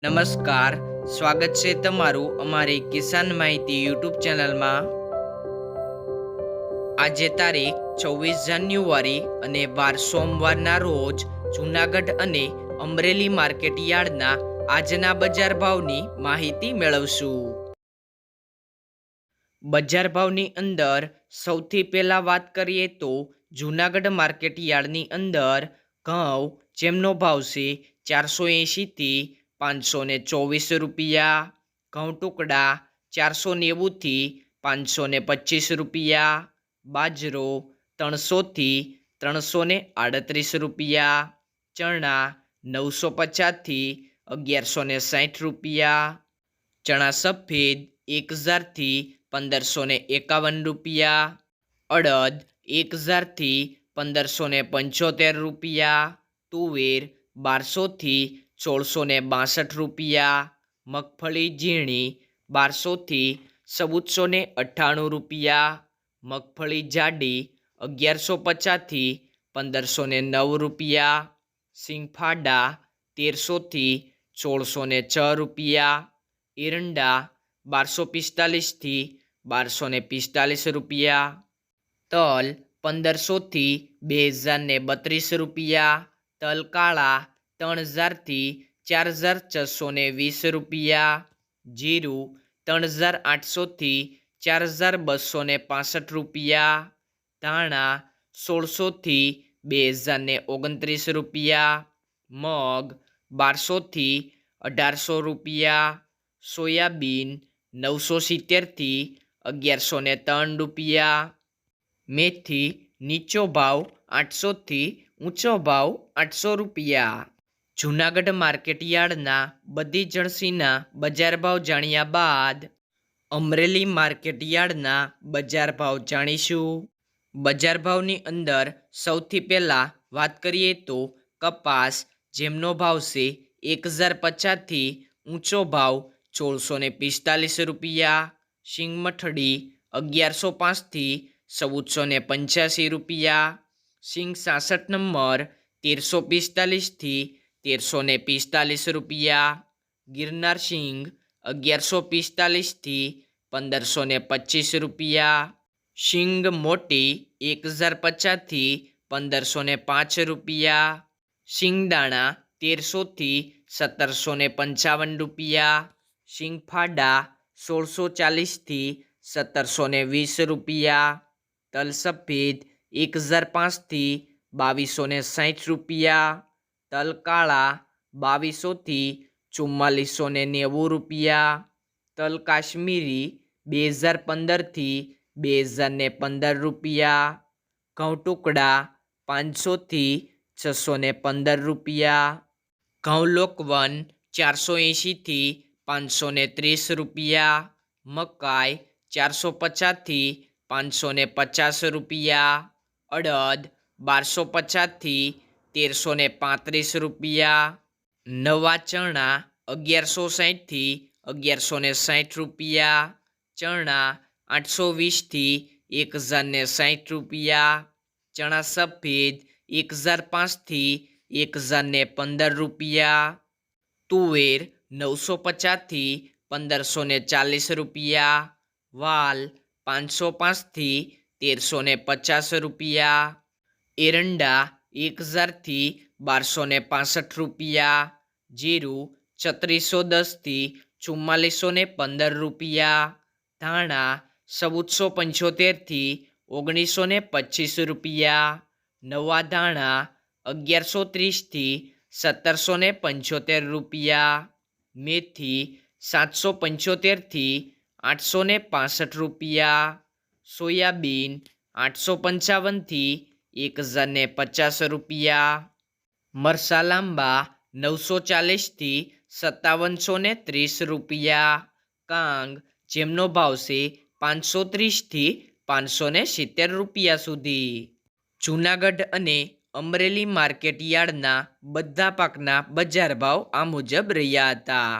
નમસ્કાર, સ્વાગત છે તમારું અમારી કિસાન માહિતી યુટ્યુબ ચેનલમાં। આજે તારીખ 24 જાન્યુઆરી અને વાર સોમવારના રોજ જૂનાગઢ અને અમરેલી માર્કેટ યાર્ડના આજના બજાર ભાવની માહિતી મેળવશું। બજાર ભાવની અંદર સૌથી પહેલા વાત કરીએ તો જૂનાગઢ માર્કેટ યાર્ડની અંદર ઘઉં જેમનો ભાવ છે 480 થી 524 રૂપિયા, ઘઉં ટુકડા 490 થી 525 રૂપિયા, બાજરો 300 થી 338 રૂપિયા, ચણા 950 થી 1160 રૂપિયા, ચણા સફેદ 1000 થી 1551 રૂપિયા, અડદ 1000 થી 1575 રૂપિયા, તુવેર 1200 થી 1662 રૂપિયા, મગફળી ઝીણી 1200 થી 1498 રૂપિયા, મગફળી જાડી 1150 થી 1509 રૂપિયા, સિંગફાડા 1300 થી 1606 રૂપિયા, એરંડા 1245 થી 1245 રૂપિયા, તલ 1500 થી 2032 રૂપિયા, તલ કાળા 3000 થી 4620 રૂપિયા, જીરું 3800 થી 4265 રૂપિયા, ધાણા 1600 થી 2029 રૂપિયા, મગ 1200 થી 1800 રૂપિયા, સોયાબીન 970 થી 1103 રૂપિયા, મેથી નીચો ભાવ 800 થી ઊંચો ભાવ 800 રૂપિયા। જૂનાગઢ માર્કેટ યાર્ડના બધી જણસીના બજાર ભાવ જાણ્યા બાદ અમરેલી માર્કેટ યાર્ડના બજાર ભાવ જાણીશું। બજાર ભાવની અંદર સૌથી પહેલાં વાત કરીએ તો કપાસ જેમનો ભાવ છે 1050 થી ઊંચો ભાવ 1645 રૂપિયા, સિંગમઠડી 1105 થી 1485 રૂપિયા, સિંગ 66 નંબર 1345 થી 1345 રૂપિયા, ગિરનાર સિંગ 1145 થી 1525 રૂપિયા, સિંગ મોટી 1050 થી 1505 રૂપિયા, સિંગદાણા 1300 થી 1755 રૂપિયા, સિંગફાડા 1640 થી 1720 રૂપિયા, તલ સફેદ 1005 થી 2260 રૂપિયા, તલ કાળા 2200 થી 4490 રૂપિયા, તલ કાશ્મીરી 2015 થી 2015 રૂપિયા, ઘઉં ટુકડા 500 થી 615 રૂપિયા, ઘઉં લોકવન 480 થી 530 રૂપિયા, મકાઈ 450 થી 550 રૂપિયા, અડદ 1250 થી 1335 રૂપિયા, નવા ચણા 1160 થી 1160 રૂપિયા, ચણા 820 થી 1060 રૂપિયા, ચણા સફેદ 1005 થી 1015 રૂપિયા, તુવેર 950 થી 1540 રૂપિયા, વાલ 505 થી 1350 રૂપિયા, એરંડા 1000 થી 1265 રૂપિયા, જીરું 3610 થી 4415 રૂપિયા, ધાણા 1475 થી 1925 રૂપિયા, નવા ધાણા 1130 થી 1775 રૂપિયા, મેથી 775 થી 865 રૂપિયા, સોયાબીન 855 થી 1050 રૂપિયા, મરસા લાંબા 940 થી 5730 રૂપિયા, કાંગ જેમનો ભાવ છે 530 થી 570 રૂપિયા સુધી। જૂનાગઢ અને અમરેલી માર્કેટ યાર્ડના બધા પાકના બજાર ભાવ આ મુજબ રહ્યા હતા।